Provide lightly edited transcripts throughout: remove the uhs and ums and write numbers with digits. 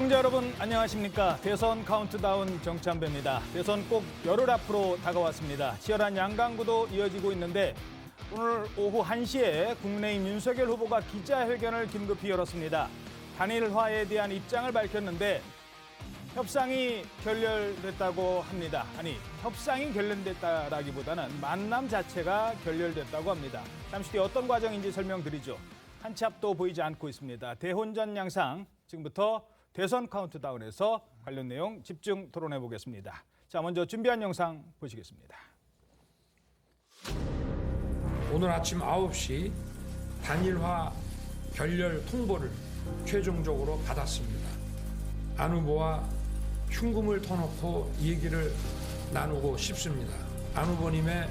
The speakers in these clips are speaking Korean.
시청자 여러분 안녕하십니까. 대선 카운트다운 정찬배입니다. 대선 꼭 열흘 앞으로 다가왔습니다. 치열한 양강구도 이어지고 있는데 오늘 오후 1시에 국민의힘 윤석열 후보가 기자회견을 긴급히 열었습니다. 단일화에 대한 입장을 밝혔는데 협상이 결렬됐다고 합니다. 아니, 협상이 결렬됐다라기보다는 만남 자체가 결렬됐다고 합니다. 잠시 뒤 어떤 과정인지 설명드리죠. 한 치 앞도 보이지 않고 있습니다. 대혼전 양상, 지금부터 대선 카운트다운에서 관련 내용 집중 토론해 보겠습니다. 자, 먼저 준비한 영상 보시겠습니다. 오늘 아침 9시 단일화 결렬 통보를 최종적으로 받았습니다. 안 후보와 흉금을 터놓고 얘기를 나누고 싶습니다. 안 후보님의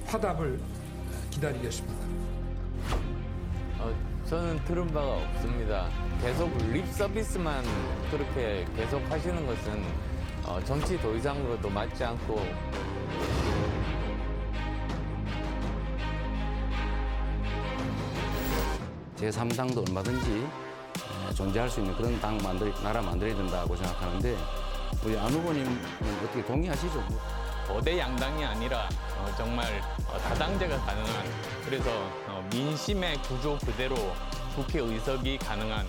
화답을 기다리겠습니다. 저는 들은 바가 없습니다. 계속 립 서비스만 그렇게 계속 하시는 것은 정치 도의상으로도 맞지 않고 제3당도 얼마든지 존재할 수 있는 그런 나라 만들어야 된다고 생각하는데 우리 안 후보님은 어떻게 동의하시죠? 거대 양당이 아니라 정말 다당제가 가능한, 그래서 민심의 구조 그대로 국회 의석이 가능한.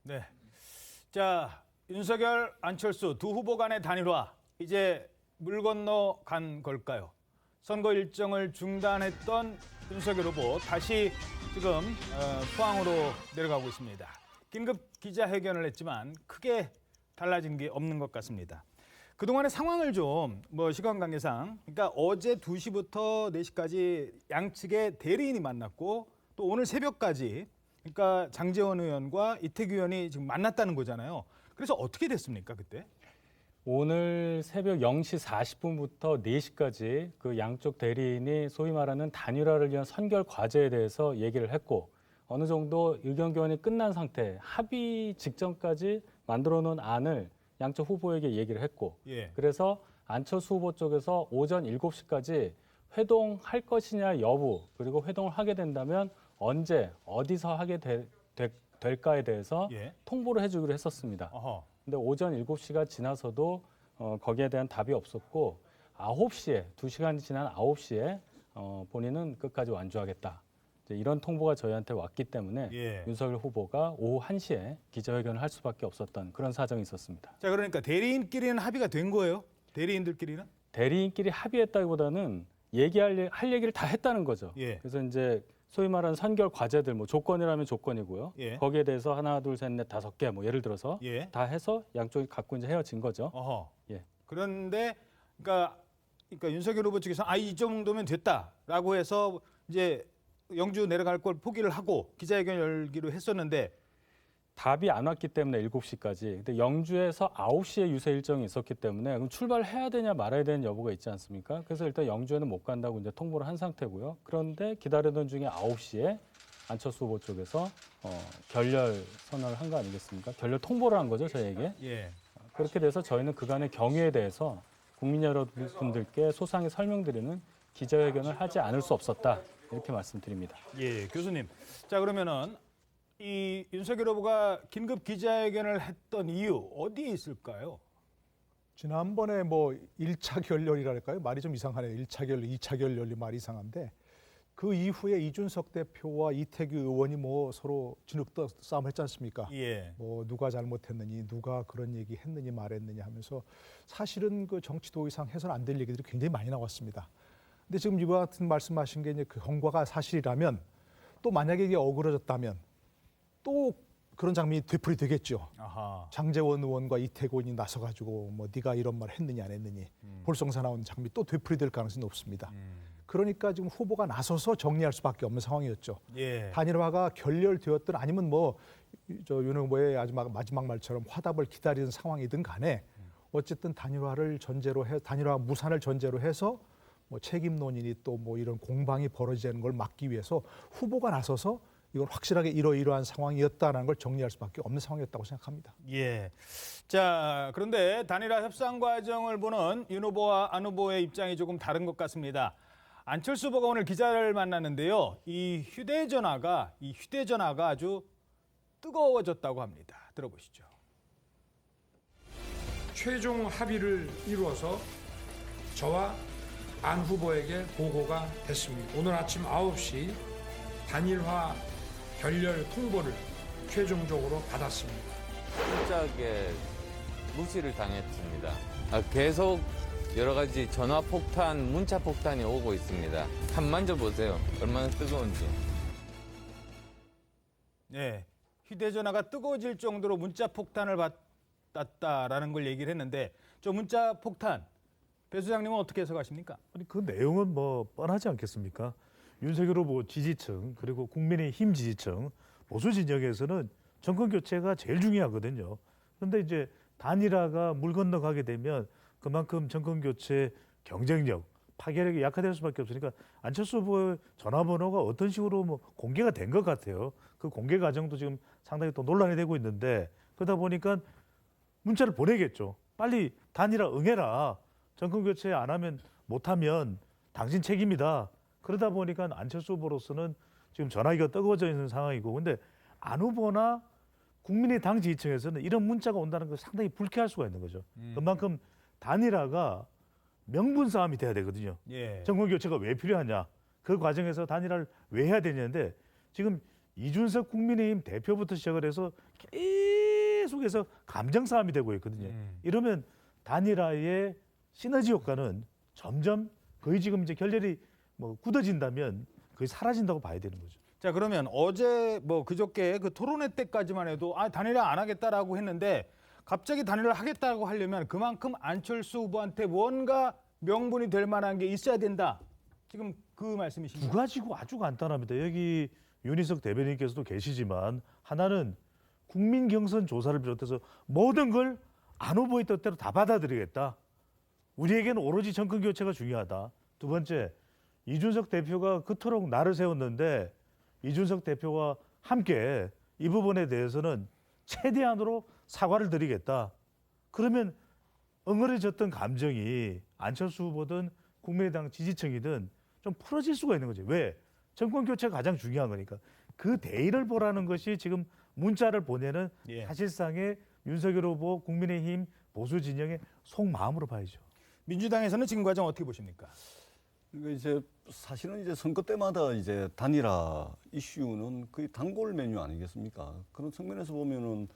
네. 자, 윤석열, 안철수 두 후보 간의 단일화 이제 물 건너 간 걸까요? 선거 일정을 중단했던 윤석열 후보 다시 지금 포항으로 내려가고 있습니다. 긴급 기자회견을 했지만 크게 달라진 게 없는 것 같습니다. 그동안의 상황을 좀 시간 관계상, 그러니까 어제 2시부터 4시까지 양측의 대리인이 만났고 또 오늘 새벽까지, 그러니까 장제원 의원과 이태규 의원이 지금 만났다는 거잖아요. 그래서 어떻게 됐습니까, 그때? 오늘 새벽 0시 40분부터 4시까지 그 양쪽 대리인이 소위 말하는 단일화를 위한 선결 과제에 대해서 얘기를 했고, 어느 정도 의견 교환이 끝난 상태, 합의 직전까지 만들어 놓은 안을 양쪽 후보에게 얘기를 했고, 예. 그래서 안철수 후보 쪽에서 오전 7시까지 회동할 것이냐 여부, 그리고 회동을 하게 된다면 언제, 어디서 하게 될까에 대해서 예. 통보를 해주기로 했었습니다. 어허. 근데 오전 7시가 지나서도 거기에 대한 답이 없었고 9시에, 2시간이 지난 9시에 본인은 끝까지 완주하겠다. 이제 이런 통보가 저희한테 왔기 때문에 예. 윤석열 후보가 오후 1시에 기자회견을 할 수밖에 없었던 그런 사정이 있었습니다. 자, 그러니까 대리인끼리는 합의가 된 거예요? 대리인들끼리는? 대리인끼리 합의했다기보다는 할 얘기를 다 했다는 거죠. 예. 그래서 이제 소위 말하는 선결 과제들, 조건이라면 조건이고요. 예. 거기에 대해서 하나, 둘, 셋, 넷, 5개, 예를 들어서 예. 다 해서 양쪽이 갖고 이제 헤어진 거죠. 어허. 예. 그런데 그러니까 윤석열 후보 측에서 이 정도면 됐다라고 해서 이제 영주 내려갈 걸 포기를 하고 기자회견 열기로 했었는데 답이 안 왔기 때문에 7시까지. 근데 영주에서 9시에 유세 일정이 있었기 때문에 그럼 출발해야 되냐 말아야 되는 여부가 있지 않습니까? 그래서 일단 영주에는 못 간다고 이제 통보를 한 상태고요. 그런데 기다리던 중에 9시에 안철수 후보 쪽에서 결렬 선언을 한 거 아니겠습니까? 결렬 통보를 한 거죠, 저희에게. 예. 그렇게 돼서 저희는 그간의 경위에 대해서 국민 여러분들께 소상히 설명드리는 기자회견을 하지 않을 수 없었다. 이렇게 말씀드립니다. 예, 교수님. 자, 그러면은 이 윤석열 후보가 긴급 기자회견을 했던 이유 어디에 있을까요? 지난번에 1차 결렬이랄까요? 말이 좀 이상하네요. 1차 결렬, 2차 결렬이 말이 이상한데 그 이후에 이준석 대표와 이태규 의원이 서로 진흙도 싸움을 했지 않습니까? 예. 누가 잘못했느니, 누가 그런 얘기 했느니 말했느니 하면서 사실은 그 정치 도의상 해서는 안 될 얘기들이 굉장히 많이 나왔습니다. 근데 지금 이와 같은 말씀하신 게 이제 그 경과가 사실이라면 또 만약에 이게 어그러졌다면 또 그런 장면이 되풀이되겠죠. 아하. 장제원 의원과 이태규 의원이 나서가지고 네가 이런 말 했느니 안 했느니 볼성사 나온 장면이 또 되풀이될 가능성이 높습니다. 그러니까 지금 후보가 나서서 정리할 수밖에 없는 상황이었죠. 예. 단일화가 결렬되었든 아니면 윤 후보의 마지막 말처럼 화답을 기다리는 상황이든 간에 어쨌든 단일화 무산을 전제로 해서 책임론이니 또 이런 공방이 벌어지는 걸 막기 위해서 후보가 나서서 이건 확실하게 이러이러한 상황이었다는 걸 정리할 수밖에 없는 상황이었다고 생각합니다. 예. 자, 그런데 단일화 협상 과정을 보는 윤 후보와 안 후보의 입장이 조금 다른 것 같습니다. 안철수 후보가 오늘 기자를 만났는데요. 이 휴대전화가 아주 뜨거워졌다고 합니다. 들어보시죠. 최종 합의를 이루어서 저와 안 후보에게 보고가 됐습니다. 오늘 아침 9시 단일화 결렬 통보를 최종적으로 받았습니다. 철저하게 무시를 당했습니다. 계속 여러 가지 전화 폭탄, 문자 폭탄이 오고 있습니다. 한번 만져보세요. 얼마나 뜨거운지. 네, 휴대전화가 뜨거워질 정도로 문자 폭탄을 받았다라는 걸 얘기를 했는데 저 문자 폭탄 배 소장님은 어떻게 해석하십니까? 아니 그 내용은 뭐 뻔하지 않겠습니까? 윤석열 후보 지지층 그리고 국민의힘 지지층 보수 진영에서는 정권 교체가 제일 중요하거든요. 그런데 이제 단일화가 물 건너가게 되면 그만큼 정권 교체 경쟁력, 파괴력이 약화될 수밖에 없으니까 안철수 후보의 전화번호가 어떤 식으로 뭐 공개가 된 것 같아요. 그 공개 과정도 지금 상당히 또 논란이 되고 있는데 그러다 보니까 문자를 보내겠죠. 빨리 단일화 응해라. 정권 교체 안 하면 못하면 당신 책임이다. 그러다 보니까 안철수 후보로서는 지금 전화기가 뜨거워져 있는 상황이고, 근데 안 후보나 국민의당 지지층에서는 이런 문자가 온다는 걸 상당히 불쾌할 수가 있는 거죠. 그만큼 단일화가 명분 싸움이 돼야 되거든요. 예. 정권 교체가 왜 필요하냐? 그 과정에서 단일화를 왜 해야 되냐는데 지금 이준석 국민의힘 대표부터 시작을 해서 계속해서 감정 싸움이 되고 있거든요. 이러면 단일화의 시너지 효과는 점점 거의 지금 이제 결렬이 뭐 굳어진다면 거의 사라진다고 봐야 되는 거죠. 자, 그러면 어제 뭐 그저께 그 토론회 때까지만 해도 단일화 안 하겠다라고 했는데 갑자기 단일화 하겠다고 하려면 그만큼 안철수 후보한테 뭔가 명분이 될 만한 게 있어야 된다. 지금 그 말씀이십니까? 두 가지고 아주 간단합니다. 여기 윤희석 대변인께서도 계시지만 하나는 국민 경선 조사를 비롯해서 모든 걸 안 후보의 뜻대로 다 받아들이겠다. 우리에게는 오로지 정권 교체가 중요하다. 두 번째, 이준석 대표가 그토록 날을 세웠는데 이준석 대표와 함께 이 부분에 대해서는 최대한으로 사과를 드리겠다. 그러면 엉얼해졌던 감정이 안철수 후보든 국민의당 지지층이든 좀 풀어질 수가 있는 거죠. 왜? 정권 교체가 가장 중요한 거니까. 그 대의를 보라는 것이 지금 문자를 보내는 사실상의 윤석열 후보 국민의힘 보수 진영의 속마음으로 봐야죠. 민주당에서는 지금 과정 어떻게 보십니까? 그러니까 이제 사실은 이제 선거 때마다 이제 단일화 이슈는 거의 단골 메뉴 아니겠습니까? 그런 측면에서 보면은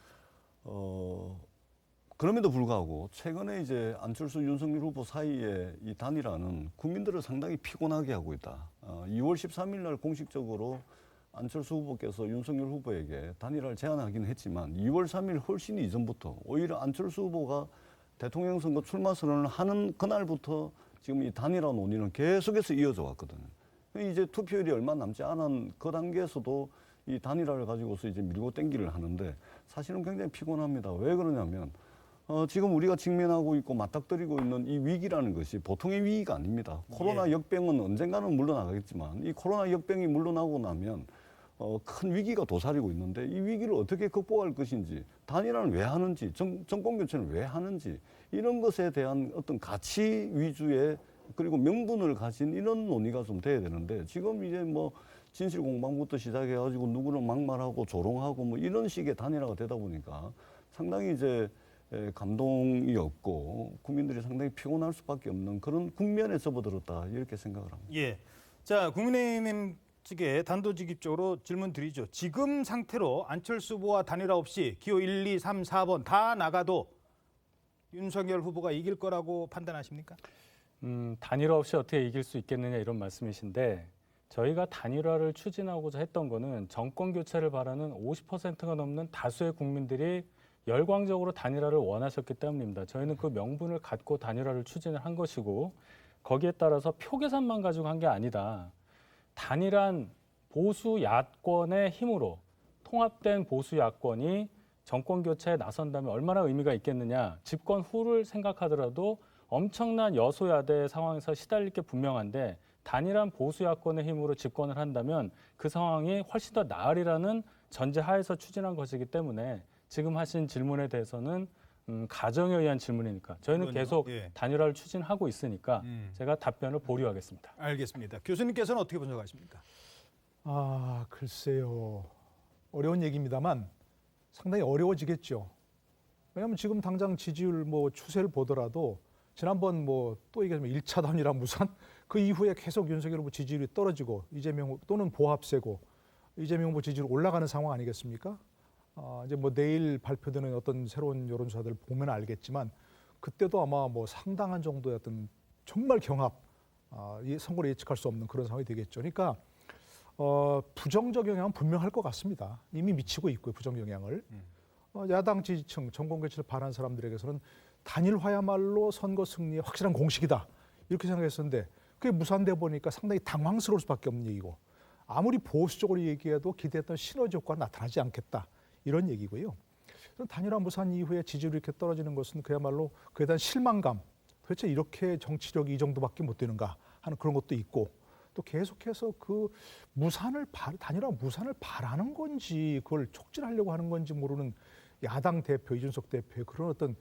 그럼에도 불구하고 최근에 이제 안철수 윤석열 후보 사이에 이 단일화는 국민들을 상당히 피곤하게 하고 있다. 2월 13일 날 공식적으로 안철수 후보께서 윤석열 후보에게 단일화를 제안하긴 했지만 2월 3일 훨씬 이전부터 오히려 안철수 후보가 대통령 선거 출마 선언을 하는 그날부터 지금 이 단일화 논의는 계속해서 이어져 왔거든요. 이제 투표율이 얼마 남지 않은 그 단계에서도 이 단일화를 가지고서 이제 밀고 땡기를 하는데 사실은 굉장히 피곤합니다. 왜 그러냐면 지금 우리가 직면하고 있고 맞닥뜨리고 있는 이 위기라는 것이 보통의 위기가 아닙니다. 코로나 역병은 언젠가는 물러나가겠지만 이 코로나 역병이 물러나고 나면 큰 위기가 도사리고 있는데 이 위기를 어떻게 극복할 것인지, 단일화는 왜 하는지, 정권 교체는 왜 하는지 이런 것에 대한 어떤 가치 위주의 그리고 명분을 가진 이런 논의가 좀 돼야 되는데 지금 이제 뭐 진실 공방부터 시작해가지고 누구를 막말하고 조롱하고 뭐 이런 식의 단일화가 되다 보니까 상당히 이제 감동이 없고 국민들이 상당히 피곤할 수밖에 없는 그런 국면에 접어들었다 이렇게 생각을 합니다. 예. 자, 국민의힘 측에 단도직입적으로 질문 드리죠. 지금 상태로 안철수 후보와 단일화 없이 기호 1, 2, 3, 4번 다 나가도 윤석열 후보가 이길 거라고 판단하십니까? 단일화 없이 어떻게 이길 수 있겠느냐 이런 말씀이신데 저희가 단일화를 추진하고자 했던 거는 정권 교체를 바라는 50%가 넘는 다수의 국민들이 열광적으로 단일화를 원하셨기 때문입니다. 저희는 그 명분을 갖고 단일화를 추진을 한 것이고 거기에 따라서 표 계산만 가지고 한 게 아니다. 단일한 보수 야권의 힘으로 통합된 보수 야권이 정권 교체에 나선다면 얼마나 의미가 있겠느냐. 집권 후를 생각하더라도 엄청난 여소야대 상황에서 시달릴 게 분명한데 단일한 보수 야권의 힘으로 집권을 한다면 그 상황이 훨씬 더 나으리라는 전제하에서 추진한 것이기 때문에 지금 하신 질문에 대해서는 가정에 의한 질문이니까 저희는 그건요. 계속 예. 단일화를 추진하고 있으니까 제가 답변을 보류하겠습니다. 알겠습니다. 교수님께서는 어떻게 분석하십니까? 아, 글쎄요. 어려운 얘기입니다만 상당히 어려워지겠죠. 왜냐하면 지금 당장 지지율 뭐 추세를 보더라도 지난번 뭐 또 얘기하면 1차 단일화 무산 그 이후에 계속 윤석열 후보 지지율이 떨어지고 이재명 후보 또는 보합세고 이재명 후보 지지율 올라가는 상황 아니겠습니까? 이제 뭐 내일 발표되는 어떤 새로운 여론조사들을 보면 알겠지만 그때도 아마 뭐 상당한 정도의 어떤 정말 경합, 이 선거를 예측할 수 없는 그런 상황이 되겠죠. 그러니까 부정적 영향은 분명할 것 같습니다. 이미 미치고 있고요, 부정 영향을. 야당 지지층, 정권교체를 바라는 사람들에게서는 단일화야말로 선거 승리의 확실한 공식이다. 이렇게 생각했었는데 그게 무산돼 보니까 상당히 당황스러울 수밖에 없는 얘기고 아무리 보수적으로 얘기해도 기대했던 시너지 효과가 나타나지 않겠다. 이런 얘기고요. 단일화 무산 이후에 지지율이 이렇게 떨어지는 것은 그야말로 그에 대한 실망감. 도대체 이렇게 정치력이 이 정도밖에 못 되는가 하는 그런 것도 있고 또 계속해서 그 단일화 무산을 바라는 건지 그걸 촉진하려고 하는 건지 모르는 야당 대표 이준석 대표의 그런 어떤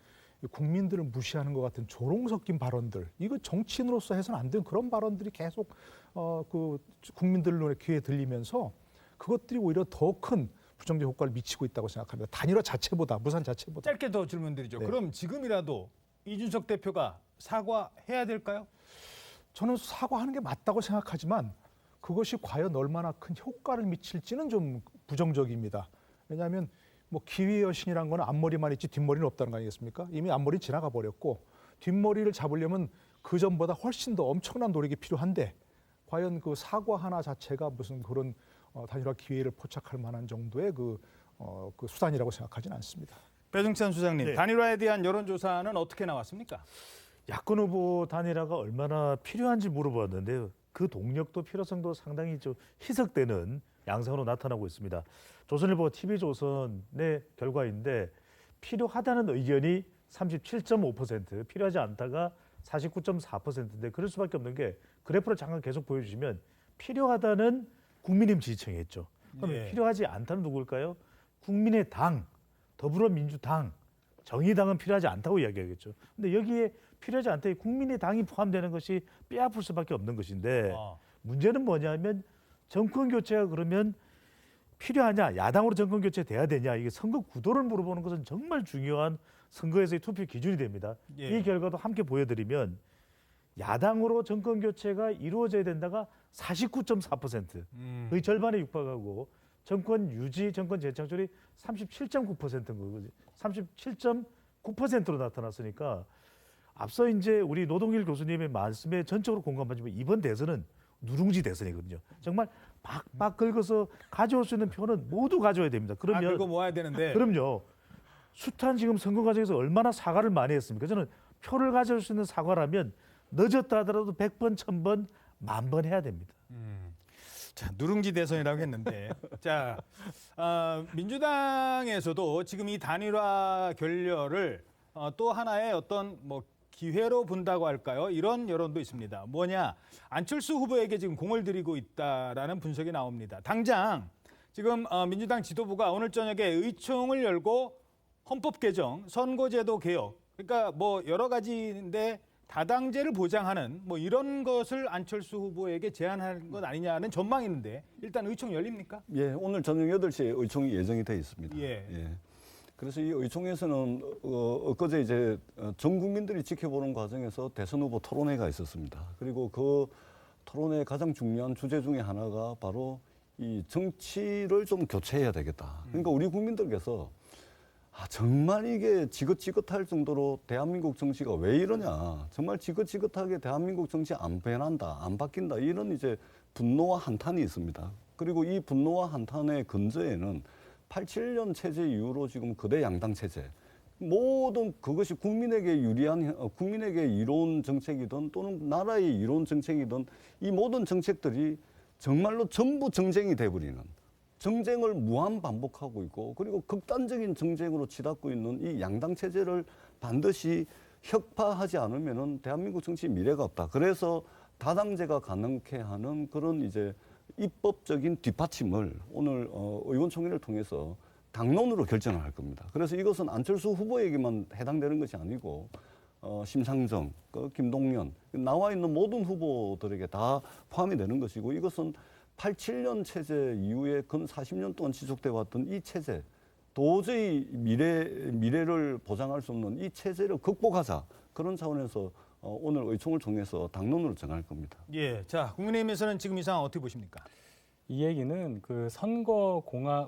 국민들을 무시하는 것 같은 조롱 섞인 발언들 이거 정치인으로서 해서는 안 되는 그런 발언들이 계속 그 국민들 눈에 귀에 들리면서 그것들이 오히려 더 큰 부정적 효과를 미치고 있다고 생각합니다. 단일화 자체보다 무산 자체보다. 짧게 더 질문드리죠. 네. 그럼 지금이라도 이준석 대표가 사과해야 될까요? 저는 사과하는 게 맞다고 생각하지만 그것이 과연 얼마나 큰 효과를 미칠지는 좀 부정적입니다. 왜냐하면 뭐 기회의 여신이란 건 앞머리만 있지 뒷머리는 없다는 거 아니겠습니까? 이미 앞머리 지나가 버렸고 뒷머리를 잡으려면 그 전보다 훨씬 더 엄청난 노력이 필요한데 과연 그 사과 하나 자체가 무슨 그런 단일화 기회를 포착할 만한 정도의 그 수단이라고 생각하지는 않습니다. 배종찬 수장님, 네. 단일화에 대한 여론조사는 어떻게 나왔습니까? 야권 후보 단일화가 얼마나 필요한지 물어봤는데요. 그 동력도 필요성도 상당히 좀 희석되는 양상으로 나타나고 있습니다. 조선일보 TV조선의 결과인데 필요하다는 의견이 37.5%, 필요하지 않다가 49.4%인데 그럴 수밖에 없는 게 그래프를 잠깐 계속 보여주시면 필요하다는 국민의힘 지지층이 있죠. 그럼 예. 필요하지 않다는 누구일까요? 국민의당, 더불어민주당, 정의당은 필요하지 않다고 이야기하겠죠. 근데 여기에 필요하지 않다, 국민의당이 포함되는 것이 뼈아플 수밖에 없는 것인데 문제는 뭐냐면 정권 교체가 그러면 필요하냐, 야당으로 정권 교체돼야 되냐, 이게 선거 구도를 물어보는 것은 정말 중요한 선거에서의 투표 기준이 됩니다. 예. 이 결과도 함께 보여드리면 야당으로 정권 교체가 이루어져야 된다가 49.4%, 거의 절반에 육박하고 정권 유지, 정권 재창출이 37.9%인 거거든요. 37.9%로 나타났으니까 앞서 이제 우리 노동일 교수님의 말씀에 전적으로 공감하지만 이번 대선은 누룽지 대선이거든요. 정말 박박 긁어서 가져올 수 있는 표는 모두 가져야 됩니다. 그러면 그거 모아야 되는데. 그럼요. 숱한 지금 선거 과정에서 얼마나 사과를 많이 했습니까? 저는 표를 가져올 수 있는 사과라면 늦었다 하더라도 100번, 1000번, 10,000번 해야 됩니다. 자, 누룽지 대선이라고 했는데 자 민주당에서도 지금 이 단일화 결렬을 또 하나의 어떤 뭐 기회로 본다고 할까요? 이런 여론도 있습니다. 뭐냐? 안철수 후보에게 지금 공을 들이고 있다라는 분석이 나옵니다. 당장 지금 민주당 지도부가 오늘 저녁에 의총을 열고 헌법 개정, 선거제도 개혁, 그러니까 뭐 여러 가지인데 다당제를 보장하는 뭐 이런 것을 안철수 후보에게 제안하는 것 아니냐는 전망이 있는데 일단 의총 열립니까? 예, 오늘 저녁 8시에 의총이 예정이 돼 있습니다. 예. 그래서 이 의총에서는 엊그제 이제 전 국민들이 지켜보는 과정에서 대선 후보 토론회가 있었습니다. 그리고 그 토론회의 가장 중요한 주제 중에 하나가 바로 이 정치를 좀 교체해야 되겠다. 그러니까 우리 국민들께서 정말 이게 지긋지긋할 정도로 대한민국 정치가 왜 이러냐. 정말 지긋지긋하게 대한민국 정치 안 변한다, 안 바뀐다. 이런 이제 분노와 한탄이 있습니다. 그리고 이 분노와 한탄의 근저에는 87년 체제 이후로 지금 거대 양당 체제, 모든 그것이 국민에게 유리한, 국민에게 이로운 정책이든 또는 나라의 이로운 정책이든 이 모든 정책들이 정말로 전부 정쟁이 돼버리는, 정쟁을 무한 반복하고 있고 그리고 극단적인 정쟁으로 치닫고 있는 이 양당 체제를 반드시 혁파하지 않으면은 대한민국 정치 미래가 없다. 그래서 다당제가 가능케 하는 그런 이제 입법적인 뒷받침을 오늘 의원총회를 통해서 당론으로 결정을 할 겁니다. 그래서 이것은 안철수 후보에게만 해당되는 것이 아니고 심상정, 김동연 나와 있는 모든 후보들에게 다 포함이 되는 것이고 이것은 87년 체제 이후에 근 40년 동안 지속돼 왔던 이 체제 도저히 미래를 보장할 수 없는 이 체제를 극복하자 그런 차원에서 오늘 의총을 통해서 당론으로 정할 겁니다. 예, 자 국민의힘에서는 지금 이 상황 어떻게 보십니까? 이 얘기는 그 선거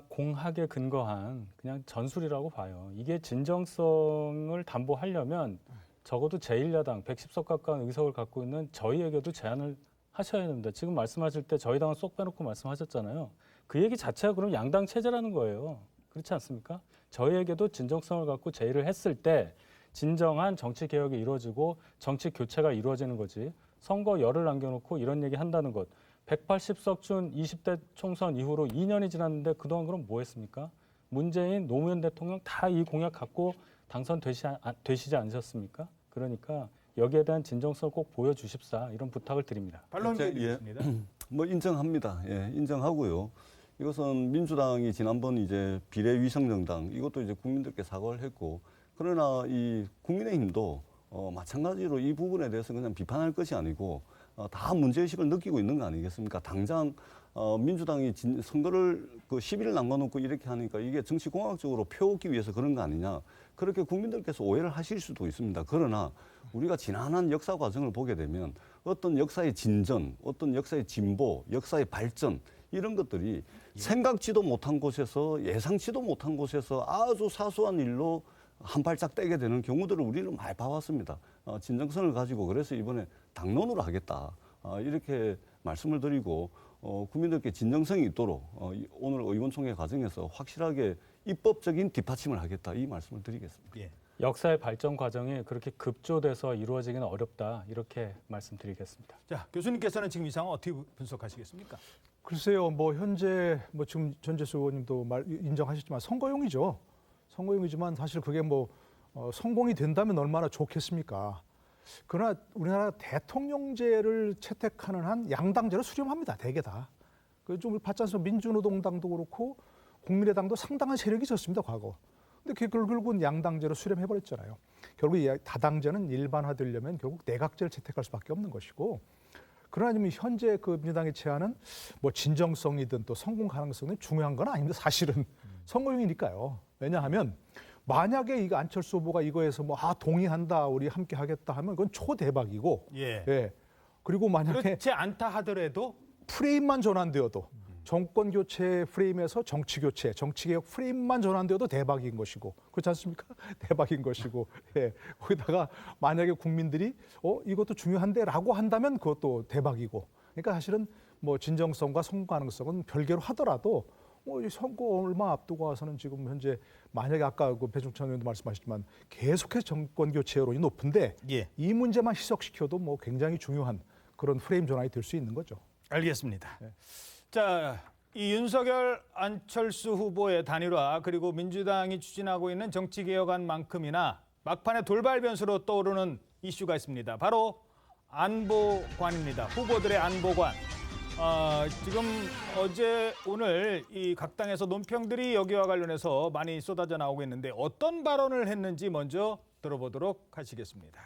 공학에 근거한 그냥 전술이라고 봐요. 이게 진정성을 담보하려면 적어도 제1야당 110석 가까운 의석을 갖고 있는 저희에게도 제안을 하셔야 됩니다. 지금 말씀하실 때 저희 당은 쏙 빼놓고 말씀하셨잖아요. 그 얘기 자체가 그럼 양당 체제라는 거예요. 그렇지 않습니까? 저희에게도 진정성을 갖고 제의를 했을 때 진정한 정치 개혁이 이루어지고 정치 교체가 이루어지는 거지. 선거 열을 남겨놓고 이런 얘기 한다는 것. 180석 준 20대 총선 이후로 2년이 지났는데 그동안 그럼 뭐 했습니까? 문재인, 노무현 대통령 다 이 공약 갖고 당선되시지 않으셨습니까? 그러니까 여기에 대한 진정성을 꼭 보여주십사 이런 부탁을 드립니다. 반론계 예. 있습니다. 뭐 인정합니다. 예, 인정하고요. 이것은 민주당이 지난번 이제 비례위성정당 이것도 이제 국민들께 사과를 했고 그러나 이 국민의힘도 마찬가지로 이 부분에 대해서 그냥 비판할 것이 아니고 다 문제의식을 느끼고 있는 거 아니겠습니까? 당장 민주당이 선거를 그 10일 남겨놓고 이렇게 하니까 이게 정치공학적으로 펴오기 위해서 그런 거 아니냐. 그렇게 국민들께서 오해를 하실 수도 있습니다. 그러나 우리가 지난한 역사 과정을 보게 되면 어떤 역사의 진전, 어떤 역사의 진보, 역사의 발전 이런 것들이 생각지도 못한 곳에서 예상치도 못한 곳에서 아주 사소한 일로 한 발짝 떼게 되는 경우들을 우리는 많이 봐왔습니다. 진정성을 가지고 그래서 이번에 당론으로 하겠다. 이렇게 말씀을 드리고 국민들께 진정성이 있도록 오늘 의원총회 과정에서 확실하게 입법적인 뒷받침을 하겠다. 이 말씀을 드리겠습니다. 예. 역사의 발전 과정이 그렇게 급조돼서 이루어지기는 어렵다 이렇게 말씀드리겠습니다. 자 교수님께서는 지금 이 상황 어떻게 분석하시겠습니까? 글쎄요, 뭐 현재 뭐 지금 전재수 의원님도 인정하셨지만 선거용이죠. 선거용이지만 사실 그게 뭐 성공이 된다면 얼마나 좋겠습니까? 그러나 우리나라 대통령제를 채택하는 한 양당제를 수렴합니다. 대개 다. 그좀 봤지 않습니까? 민주노동당도 그렇고 국민의당도 상당한 세력이 있었습니다. 과거. 근데 그걸 결국은 양당제로 수렴해버렸잖아요. 결국 이 다당제는 일반화되려면 결국 내각제를 채택할 수밖에 없는 것이고 그러나 지금 현재 그 민주당이 제안은 뭐 진정성이든 또 성공 가능성은 중요한 건 아닙니다. 사실은 선거용이니까요. 왜냐하면 만약에 이거 안철수 후보가 이거에서 뭐 동의한다, 우리 함께 하겠다 하면 그건 초대박이고, 예. 그리고 만약에 그렇지 않다 하더라도 프레임만 전환되어도 정권 교체 프레임에서 정치 교체, 정치 개혁 프레임만 전환되어도 대박인 것이고, 그렇지 않습니까? 대박인 것이고, 예. 거기다가 만약에 국민들이 이것도 중요한데라고 한다면 그것도 대박이고, 그러니까 사실은 뭐 진정성과 성공 가능성은 별개로 하더라도. 이 선거 얼마 앞두고 와서는 지금 현재 만약에 아까 그 배종찬 의원도 말씀하셨지만 계속해서 정권 교체 여론이 높은데 예. 이 문제만 희석시켜도 뭐 굉장히 중요한 그런 프레임 전환이 될 수 있는 거죠. 알겠습니다. 자, 이 윤석열 안철수 후보의 단일화 그리고 민주당이 추진하고 있는 정치 개혁안만큼이나 막판에 돌발 변수로 떠오르는 이슈가 있습니다. 바로 안보관입니다. 후보들의 안보관. 지금 어제 오늘 이 각 당에서 논평들이 여기와 관련해서 많이 쏟아져 나오고 있는데 어떤 발언을 했는지 먼저 들어보도록 하시겠습니다.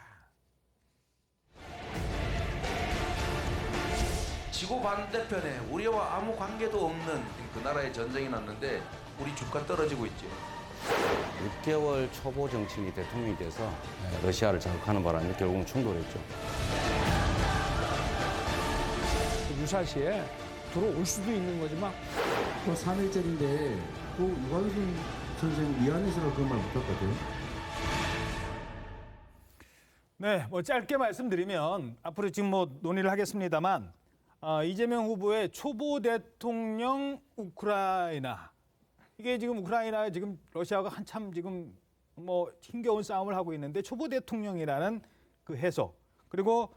지구 반대편에 우리와 아무 관계도 없는 그 나라에 전쟁이 났는데 우리 주가 떨어지고 있죠. 6개월 초보 정치인이 대통령이 돼서 러시아를 자극하는 바람에 결국은 충돌했죠. 유사시에 들어올 수도 있는 거지만 3일째인데 유관순 선생 위안에서는 그런 말 못했거든요. 네, 뭐 짧게 말씀드리면 앞으로 지금 뭐 논의를 하겠습니다만 이재명 후보의 초보 대통령 우크라이나 이게 지금 우크라이나에 지금 러시아가 한참 지금 뭐 힘겨운 싸움을 하고 있는데 초보 대통령이라는 그 해석 그리고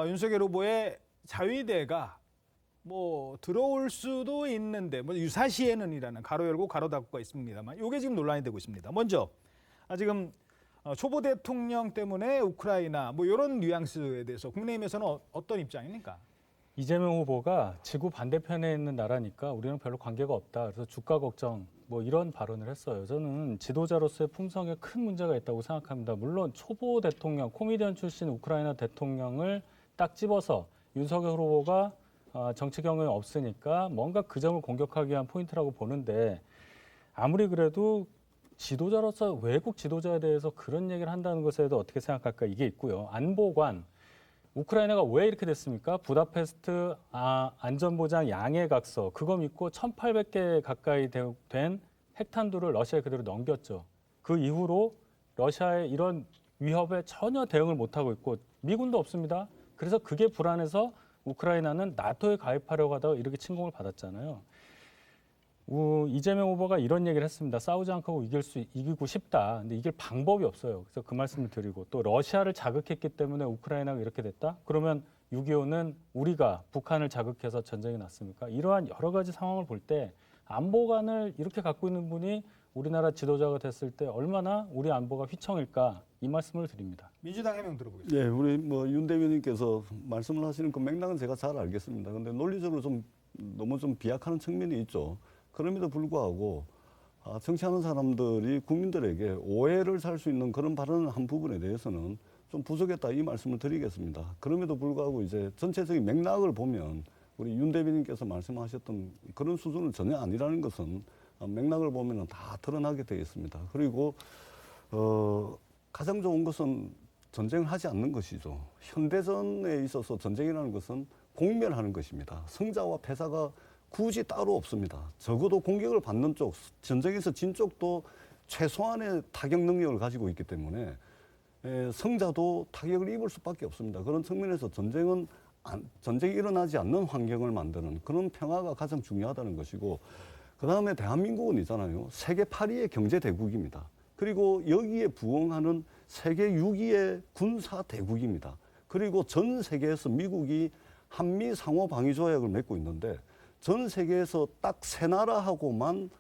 윤석열 후보의 자위대가 뭐 들어올 수도 있는데 뭐 유사시에는이라는 가로 열고 가로 닫고가 있습니다만 이게 지금 논란이 되고 있습니다. 먼저 지금 초보 대통령 때문에 우크라이나 뭐 이런 뉘앙스에 대해서 국민의힘에서는 어떤 입장입니까? 이재명 후보가 지구 반대편에 있는 나라니까 우리는 별로 관계가 없다. 그래서 주가 걱정 뭐 이런 발언을 했어요. 저는 지도자로서의 품성에 큰 문제가 있다고 생각합니다. 물론 초보 대통령, 코미디언 출신 우크라이나 대통령을 딱 집어서 윤석열 후보가 정치 경험이 없으니까 뭔가 그 점을 공격하기 위한 포인트라고 보는데 아무리 그래도 지도자로서 외국 지도자에 대해서 그런 얘기를 한다는 것에 대해서 어떻게 생각할까 이게 있고요. 안보관. 우크라이나가 왜 이렇게 됐습니까? 부다페스트 안전보장 양해각서 그거 믿고 1,800개 가까이 된 핵탄두를 러시아에 그대로 넘겼죠. 그 이후로 러시아의 이런 위협에 전혀 대응을 못하고 있고 미군도 없습니다. 그래서 그게 불안해서 우크라이나는 나토에 가입하려고 하다가 이렇게 침공을 받았잖아요. 이재명 후보가 이런 얘기를 했습니다. 싸우지 않고 이기고 싶다. 근데 이길 방법이 없어요. 그래서 그 말씀을 드리고 또 러시아를 자극했기 때문에 우크라이나가 이렇게 됐다? 그러면 6.25는 우리가 북한을 자극해서 전쟁이 났습니까? 이러한 여러 가지 상황을 볼 때 안보관을 이렇게 갖고 있는 분이 우리나라 지도자가 됐을 때 얼마나 우리 안보가 휘청일까 이 말씀을 드립니다. 민주당 해명 들어보겠습니다. 네, 우리 윤 대변인께서 말씀을 하시는 그 맥락은 제가 잘 알겠습니다. 근데 논리적으로 너무 비약하는 측면이 있죠. 그럼에도 불구하고 정치하는 사람들이 국민들에게 오해를 살 수 있는 그런 발언을 한 부분에 대해서는 좀 부족했다 이 말씀을 드리겠습니다. 그럼에도 불구하고 이제 전체적인 맥락을 보면 우리 윤 대변인께서 말씀하셨던 그런 수준은 전혀 아니라는 것은 맥락을 보면 다 드러나게 되어 있습니다. 그리고 가장 좋은 것은 전쟁을 하지 않는 것이죠. 현대전에 있어서 전쟁이라는 것은 공멸하는 것입니다. 승자와 패자가 굳이 따로 없습니다. 적어도 공격을 받는 쪽, 전쟁에서 진 쪽도 최소한의 타격 능력을 가지고 있기 때문에 승자도 타격을 입을 수밖에 없습니다. 그런 측면에서 전쟁이 일어나지 않는 환경을 만드는 그런 평화가 가장 중요하다는 것이고 그다음에 대한민국은 있잖아요. 세계 8위의 경제 대국입니다. 그리고 여기에 부응하는 세계 6위의 군사 대국입니다. 그리고 전 세계에서 미국이 한미 상호 방위 조약을 맺고 있는데 전 세계에서 딱 3나라하고만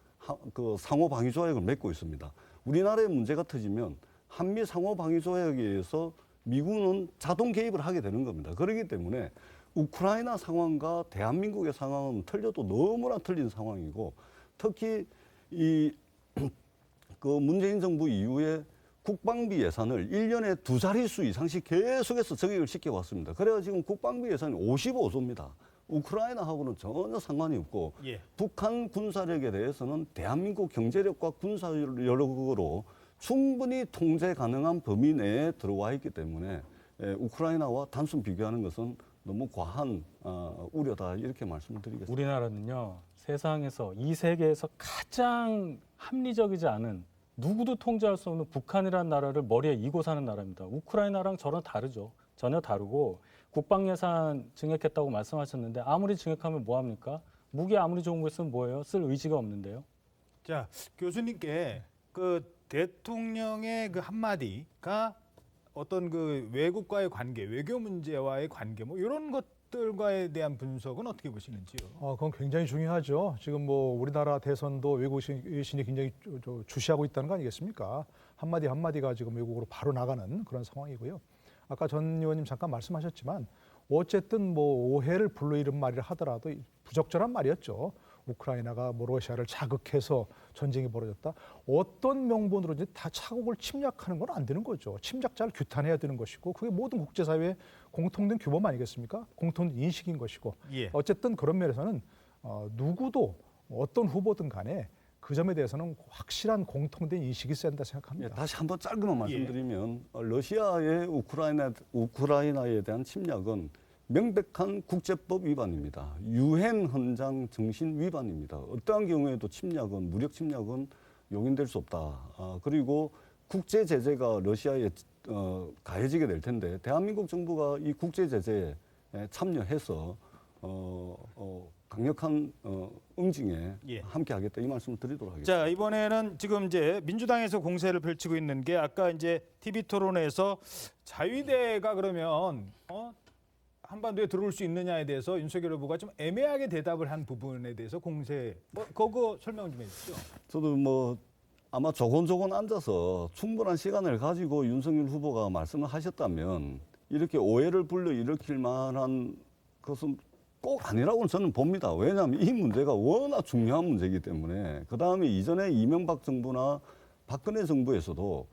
그 상호 방위 조약을 맺고 있습니다. 우리나라에 문제가 터지면 한미 상호 방위 조약에 의해서 미국은 자동 개입을 하게 되는 겁니다. 그렇기 때문에 우크라이나 상황과 대한민국의 상황은 틀려도 너무나 틀린 상황이고 특히 그 문재인 정부 이후에 국방비 예산을 1년에 2자릿수 이상씩 계속해서 적액을 시켜왔습니다. 그래서 지금 국방비 예산이 55조입니다. 우크라이나하고는 전혀 상관이 없고 북한 군사력에 대해서는 대한민국 경제력과 군사력으로 충분히 통제 가능한 범위 내에 들어와 있기 때문에 우크라이나와 단순 비교하는 것은 너무 과한 우려다 이렇게 말씀을 드리겠습니다. 우리나라는요. 세상에서 이 세계에서 가장 합리적이지 않은 누구도 통제할 수 없는 북한이라는 나라를 머리에 이고 사는 나라입니다. 우크라이나랑 저는 다르죠. 전혀 다르고 국방 예산 증액했다고 말씀하셨는데 아무리 증액하면 뭐합니까? 무기 아무리 좋은 거 있으면 뭐예요? 쓸 의지가 없는데요. 자, 교수님께 그 대통령의 그 한마디가 어떤 그 외국과의 관계, 외교 문제와의 관계 뭐 이런 것들과에 대한 분석은 어떻게 보시는지요? 그건 굉장히 중요하죠. 지금 뭐 우리나라 대선도 외국신이 굉장히 주시하고 있다는 거 아니겠습니까? 한마디 한마디가 지금 외국으로 바로 나가는 그런 상황이고요. 아까 전 의원님 잠깐 말씀하셨지만 어쨌든 뭐 오해를 불러일으는 말이라 하더라도 부적절한 말이었죠. 우크라이나가 뭐 러시아를 자극해서 전쟁이 벌어졌다. 어떤 명분으로든지 다 자국을 침략하는 건 안 되는 거죠. 침략자를 규탄해야 되는 것이고 그게 모든 국제사회의 공통된 규범 아니겠습니까? 공통된 인식인 것이고 어쨌든 그런 면에서는 누구도 어떤 후보든 간에 그 점에 대해서는 확실한 공통된 인식이 있어야 된다 생각합니다. 다시 한번 짧게만 말씀드리면 러시아의 우크라이나에 대한 침략은 명백한 국제법 위반입니다. 유엔 헌장 정신 위반입니다. 어떠한 경우에도 무력 침략은 용인될 수 없다. 그리고 국제 제재가 러시아에 가해지게 될 텐데 대한민국 정부가 이 국제 제재에 참여해서 강력한 응징에 함께하겠다 이 말씀을 드리도록 하겠습니다. 자, 이번에는 지금 이제 민주당에서 공세를 펼치고 있는 게 아까 이제 TV 토론에서 자위대가 그러면 한반도에 들어올 수 있느냐에 대해서 윤석열 후보가 좀 애매하게 대답을 한 부분에 대해서 공세 그거 설명 좀 해주시죠. 저도 아마 조곤조곤 앉아서 충분한 시간을 가지고 윤석열 후보가 말씀을 하셨다면 이렇게 오해를 불러일으킬 만한 것은 꼭 아니라고는 저는 봅니다. 왜냐하면 이 문제가 워낙 중요한 문제이기 때문에. 그다음에 이전에 이명박 정부나 박근혜 정부에서도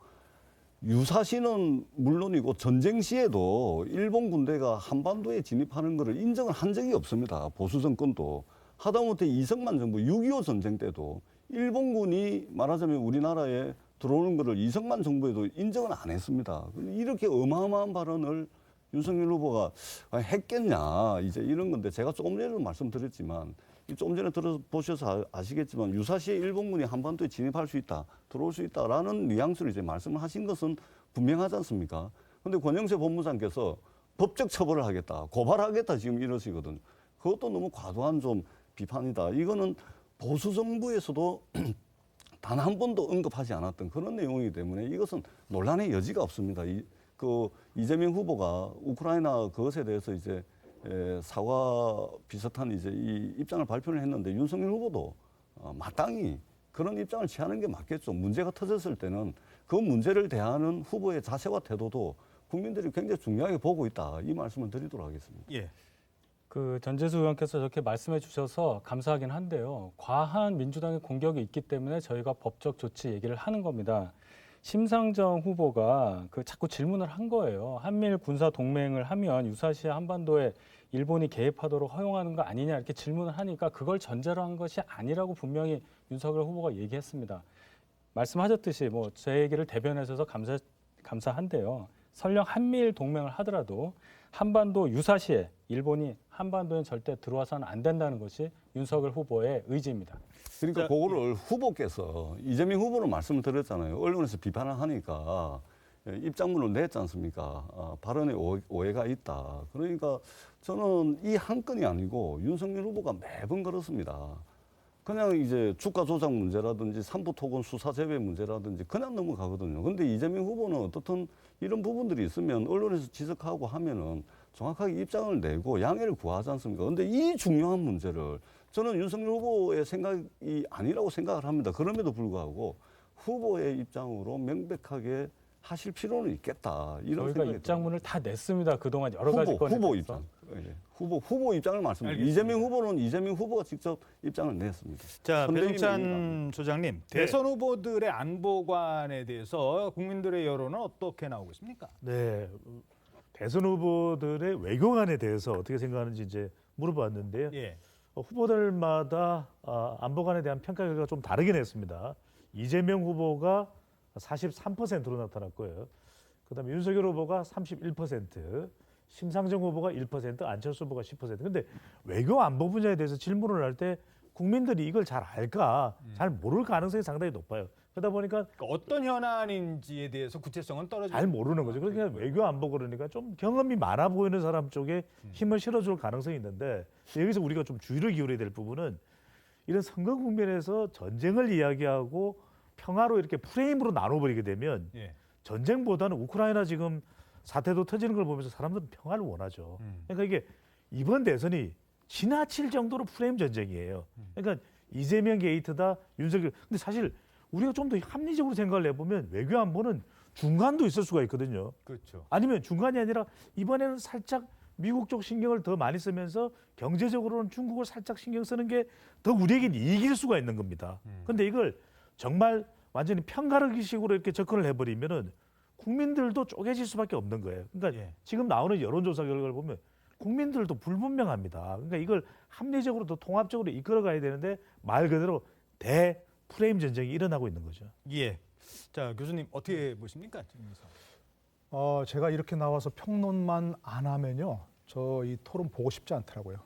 유사시는 물론이고 전쟁 시에도 일본 군대가 한반도에 진입하는 것을 인정을 한 적이 없습니다. 보수 정권도. 하다못해 이승만 정부 6.25 전쟁 때도 일본군이 말하자면 우리나라에 들어오는 것을 이승만 정부에도 인정을 안 했습니다. 이렇게 어마어마한 발언을 윤석열 후보가 했겠냐, 이제 이런 건데, 제가 조금 전에도 말씀드렸지만, 조금 전에 들어보셔서 아시겠지만, 유사시에 일본군이 한반도에 진입할 수 있다, 들어올 수 있다라는 뉘앙스로 이제 말씀을 하신 것은 분명하지 않습니까? 근데 권영세 법무장께서 법적 처벌을 하겠다, 고발하겠다 지금 이러시거든요. 그것도 너무 과도한 좀 비판이다. 이거는 보수 정부에서도 단 한 번도 언급하지 않았던 그런 내용이기 때문에 이것은 논란의 여지가 없습니다. 이재명 후보가 우크라이나 그것에 대해서 이제 사과 비슷한 이제 이 입장을 발표를 했는데 윤석열 후보도 마땅히 그런 입장을 취하는 게 맞겠죠. 문제가 터졌을 때는 그 문제를 대하는 후보의 자세와 태도도 국민들이 굉장히 중요하게 보고 있다. 이 말씀을 드리도록 하겠습니다. 예. 그 전재수 의원께서 저렇게 말씀해 주셔서 감사하긴 한데요. 과한 민주당의 공격이 있기 때문에 저희가 법적 조치 얘기를 하는 겁니다. 심상정 후보가 그 자꾸 질문을 한 거예요. 한미일 군사 동맹을 하면 유사시에 한반도에 일본이 개입하도록 허용하는 거 아니냐 이렇게 질문을 하니까 그걸 전제로 한 것이 아니라고 분명히 윤석열 후보가 얘기했습니다. 말씀하셨듯이 뭐 제 얘기를 대변해서 감사한데요. 설령 한미일 동맹을 하더라도 한반도 유사시에 일본이 한반도에 절대 들어와서는 안 된다는 것이 윤석열 후보의 의지입니다. 그러니까 그거를 후보께서 이재명 후보는 말씀을 드렸잖아요. 언론에서 비판을 하니까 입장문을 냈지 않습니까? 발언에 오해가 있다. 그러니까 저는 이 한 건이 아니고 윤석열 후보가 매번 그렇습니다. 그냥 이제 주가 조작 문제라든지 삼부토건 수사 제외 문제라든지 그냥 넘어가거든요. 근데 이재명 후보는 어떻든 이런 부분들이 있으면 언론에서 지적하고 하면은 정확하게 입장을 내고 양해를 구하지 않습니까? 근데 이 중요한 문제를 저는 윤석열 후보의 생각이 아니라고 생각을 합니다. 그럼에도 불구하고 후보의 입장으로 명백하게 하실 필요는 있겠다. 이런 저희가 생각이 입장문을 다 냈습니다. 그동안 여러 가지 건에 후보 대해서. 입장. 예. 후보 입장을 말씀드립니다. 이재명 후보는 이재명 후보가 직접 입장을 냈습니다. 자, 선대위는 배종찬 소장님, 대선 후보들의 안보관에 대해서 국민들의 여론은 어떻게 나오고 있습니까? 네, 대선 후보들의 외교관에 대해서 어떻게 생각하는지 이제 물어봤는데요. 예. 후보들마다 안보관에 대한 평가 결과가 좀 다르긴 했습니다. 이재명 후보가 43%로 나타났고요. 그다음에 윤석열 후보가 31%, 심상정 후보가 1%, 안철수 후보가 10%. 근데 외교 안보 분야에 대해서 질문을 할 때 국민들이 이걸 잘 알까, 잘 모를 가능성이 상당히 높아요. 그러다 보니까 어떤 현안인지에 대해서 구체성은 떨어지고 잘 모르는 거죠. 그러니까 외교 안보 그러니까 좀 경험이 많아 보이는 사람 쪽에 힘을 실어줄 가능성이 있는데 여기서 우리가 좀 주의를 기울여야 될 부분은 이런 선거 국면에서 전쟁을 이야기하고 평화로 이렇게 프레임으로 나눠버리게 되면 전쟁보다는 우크라이나 지금 사태도 터지는 걸 보면서 사람들은 평화를 원하죠. 그러니까 이게 이번 대선이 지나칠 정도로 프레임 전쟁이에요. 그러니까 이재명 게이트다, 윤석열. 근데 사실 우리가 좀 더 합리적으로 생각을 해보면 외교 안보는 중간도 있을 수가 있거든요. 그렇죠. 아니면 중간이 아니라 이번에는 살짝 미국 쪽 신경을 더 많이 쓰면서 경제적으로는 중국을 살짝 신경 쓰는 게 더 우리에겐 이익일 수가 있는 겁니다. 그런데 이걸 정말 완전히 편가르기식으로 이렇게 접근을 해버리면은 국민들도 쪼개질 수밖에 없는 거예요. 그러니까 지금 나오는 여론조사 결과를 보면 국민들도 불분명합니다. 그러니까 이걸 합리적으로 더 통합적으로 이끌어가야 되는데 말 그대로 프레임 전쟁이 일어나고 있는 거죠. 예. 자, 교수님 어떻게 보십니까? 지금에서. 제가 이렇게 나와서 평론만 안 하면요, 저 이 토론 보고 싶지 않더라고요.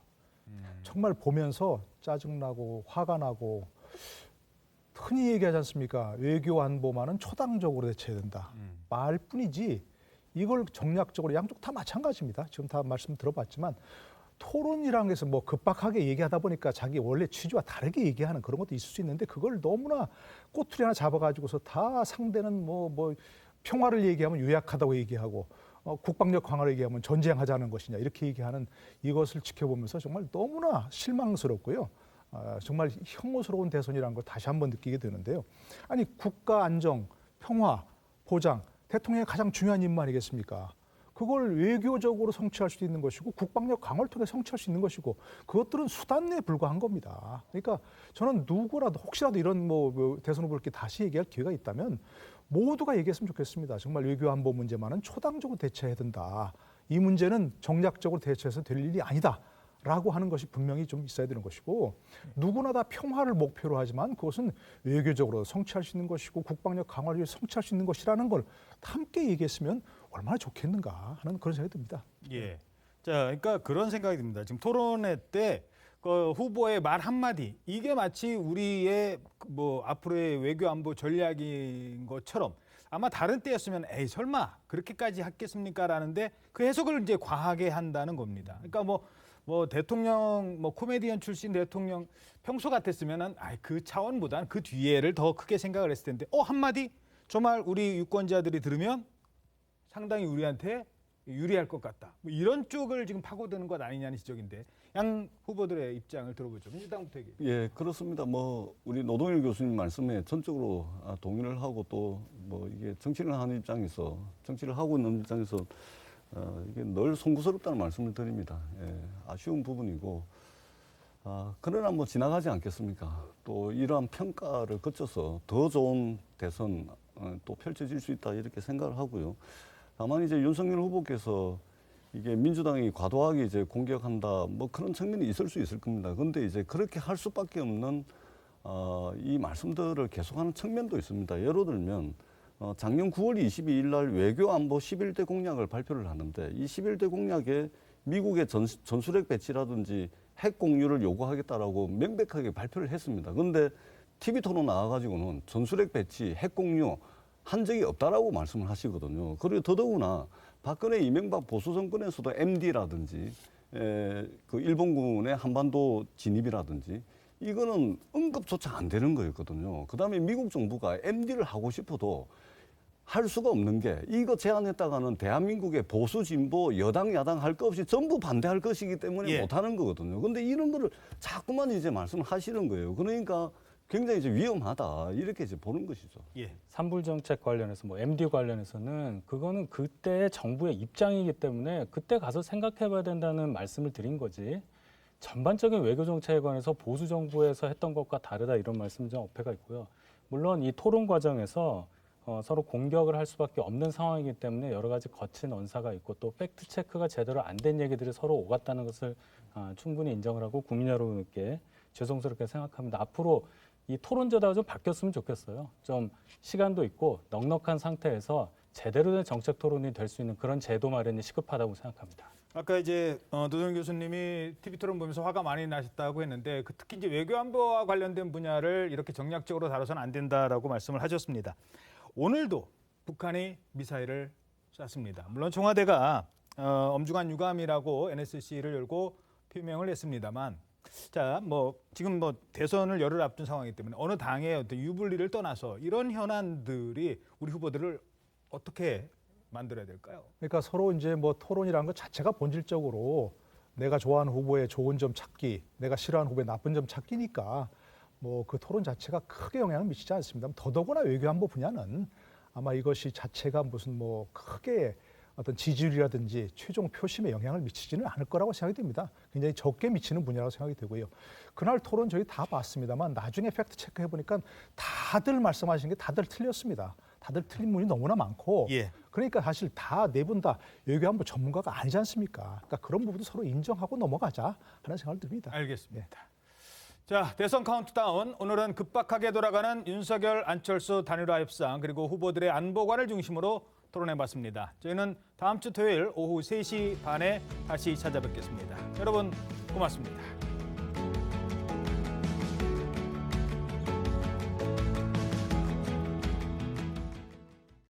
정말 보면서 짜증나고 화가 나고, 흔히 얘기하지 않습니까? 외교 안보만은 초당적으로 대처해야 된다. 말뿐이지 이걸 정략적으로 양쪽 다 마찬가지입니다. 지금 다 말씀 들어봤지만 토론이라는 것은 뭐 급박하게 얘기하다 보니까 자기 원래 취지와 다르게 얘기하는 그런 것도 있을 수 있는데 그걸 너무나 꼬투리 하나 잡아가지고서 다 상대는 뭐 평화를 얘기하면 유약하다고 얘기하고 국방력 강화를 얘기하면 전쟁하자는 것이냐 이렇게 얘기하는 이것을 지켜보면서 정말 너무나 실망스럽고요. 정말 혐오스러운 대선이라는 걸 다시 한번 느끼게 되는데요. 아니 국가 안정, 평화, 보장, 대통령의 가장 중요한 임무 아니겠습니까? 그걸 외교적으로 성취할 수 있는 것이고 국방력 강화를 통해 성취할 수 있는 것이고 그것들은 수단에 불과한 겁니다. 그러니까 저는 누구라도 혹시라도 이런 뭐 대선 후보들께 다시 얘기할 기회가 있다면 모두가 얘기했으면 좋겠습니다. 정말 외교 안보 문제만은 초당적으로 대처해야 된다. 이 문제는 정략적으로 대처해서 될 일이 아니다. 라고 하는 것이 분명히 좀 있어야 되는 것이고 누구나 다 평화를 목표로 하지만 그것은 외교적으로 성취할 수 있는 것이고 국방력 강화를 위해 성취할 수 있는 것이라는 걸 함께 얘기했으면 얼마나 좋겠는가 하는 그런 생각이 듭니다. 예. 자, 그러니까 그런 생각이 듭니다. 지금 토론회 때 그 후보의 말 한마디 이게 마치 우리의 뭐 앞으로의 외교 안보 전략인 것처럼 아마 다른 때였으면 에이 설마 그렇게까지 했겠습니까? 라는데 그 해석을 이제 과하게 한다는 겁니다. 그러니까 뭐 대통령 뭐 코미디언 출신 대통령 평소 같았으면은 그 차원보다는 그 뒤에를 더 크게 생각을 했을 텐데 한마디 저 말 우리 유권자들이 들으면 상당히 우리한테 유리할 것 같다. 뭐 이런 쪽을 지금 파고드는 것 아니냐는 지적인데 양 후보들의 입장을 들어보죠. 민주당부터 얘기해. 예, 그렇습니다. 뭐 우리 노동일 교수님 말씀에 전적으로 동의를 하고 또 뭐 이게 정치를 하는 입장에서 정치를 하고 있는 입장에서 이게 늘 송구스럽다는 말씀을 드립니다. 예, 아쉬운 부분이고 그러나 뭐 지나가지 않겠습니까? 또 이러한 평가를 거쳐서 더 좋은 대선 또 펼쳐질 수 있다 이렇게 생각을 하고요. 다만 이제 윤석열 후보께서 이게 민주당이 과도하게 이제 공격한다 뭐 그런 측면이 있을 수 있을 겁니다. 그런데 이제 그렇게 할 수밖에 없는 이 말씀들을 계속하는 측면도 있습니다. 예를 들면 작년 9월 22일 날 외교안보 11대 공약을 발표를 하는데 이 11대 공약에 미국의 전술핵 배치라든지 핵 공유를 요구하겠다라고 명백하게 발표를 했습니다. 그런데 TV 토론 나와가지고는 전술핵 배치, 핵 공유 한 적이 없다라고 말씀을 하시거든요. 그리고 더더구나 박근혜 이명박 보수 정권에서도 MD라든지 그 일본군의 한반도 진입이라든지 이거는 언급조차 안 되는 거였거든요. 그다음에 미국 정부가 MD를 하고 싶어도 할 수가 없는 게 이거 제안했다가는 대한민국의 보수 진보 여당 야당 할 거 없이 전부 반대할 것이기 때문에 못 하는 거거든요. 근데 이런 거를 자꾸만 이제 말씀을 하시는 거예요. 그러니까 굉장히 이제 위험하다 이렇게 이제 보는 것이죠. 예. 산불 정책 관련해서 뭐 MD 관련해서는 그거는 그때의 정부의 입장이기 때문에 그때 가서 생각해봐야 된다는 말씀을 드린 거지. 전반적인 외교 정책에 관해서 보수 정부에서 했던 것과 다르다 이런 말씀 좀 어폐가 있고요. 물론 이 토론 과정에서 서로 공격을 할 수밖에 없는 상황이기 때문에 여러 가지 거친 언사가 있고 또 팩트 체크가 제대로 안 된 얘기들이 서로 오갔다는 것을 충분히 인정을 하고 국민 여러분께 죄송스럽게 생각합니다. 앞으로 이 토론 제도가 좀 바뀌었으면 좋겠어요. 좀 시간도 있고 넉넉한 상태에서 제대로 된 정책 토론이 될 수 있는 그런 제도 마련이 시급하다고 생각합니다. 아까 이제 노동일 교수님이 TV 토론 보면서 화가 많이 나셨다고 했는데 특히 이제 외교 안보와 관련된 분야를 이렇게 정략적으로 다뤄서는 안 된다라고 말씀을 하셨습니다. 오늘도 북한이 미사일을 쐈습니다. 물론 청와대가 엄중한 유감이라고 NSC를 열고 표명을 했습니다만, 자, 지금 대선을 열흘 앞둔 상황이기 때문에 어느 당의 어떤 유불리를 떠나서 이런 현안들이 우리 후보들을 어떻게 만들어야 될까요? 그러니까 서로 이제 토론이라는 것 자체가 본질적으로 내가 좋아하는 후보의 좋은 점 찾기, 내가 싫어하는 후보의 나쁜 점 찾기니까 그 토론 자체가 크게 영향을 미치지 않습니다. 더더구나 외교안보 분야는 아마 이것이 자체가 무슨 크게 어떤 지지율이라든지 최종 표심에 영향을 미치지는 않을 거라고 생각이 됩니다. 굉장히 적게 미치는 분야라고 생각이 되고요. 그날 토론 저희 다 봤습니다만 나중에 팩트 체크해 보니까 다들 말씀하신 게 다들 틀렸습니다. 다들 틀린 분이 너무나 많고 그러니까 사실 네 분 다 외교안보 전문가가 아니지 않습니까? 그러니까 그런 부분도 서로 인정하고 넘어가자 하는 생각을 듭니다. 알겠습니다. 자, 대선 카운트다운. 오늘은 급박하게 돌아가는 윤석열, 안철수 단일화 협상 그리고 후보들의 안보관을 중심으로 토론해봤습니다. 저희는 다음 주 토요일 오후 3시 반에 다시 찾아뵙겠습니다. 여러분 고맙습니다.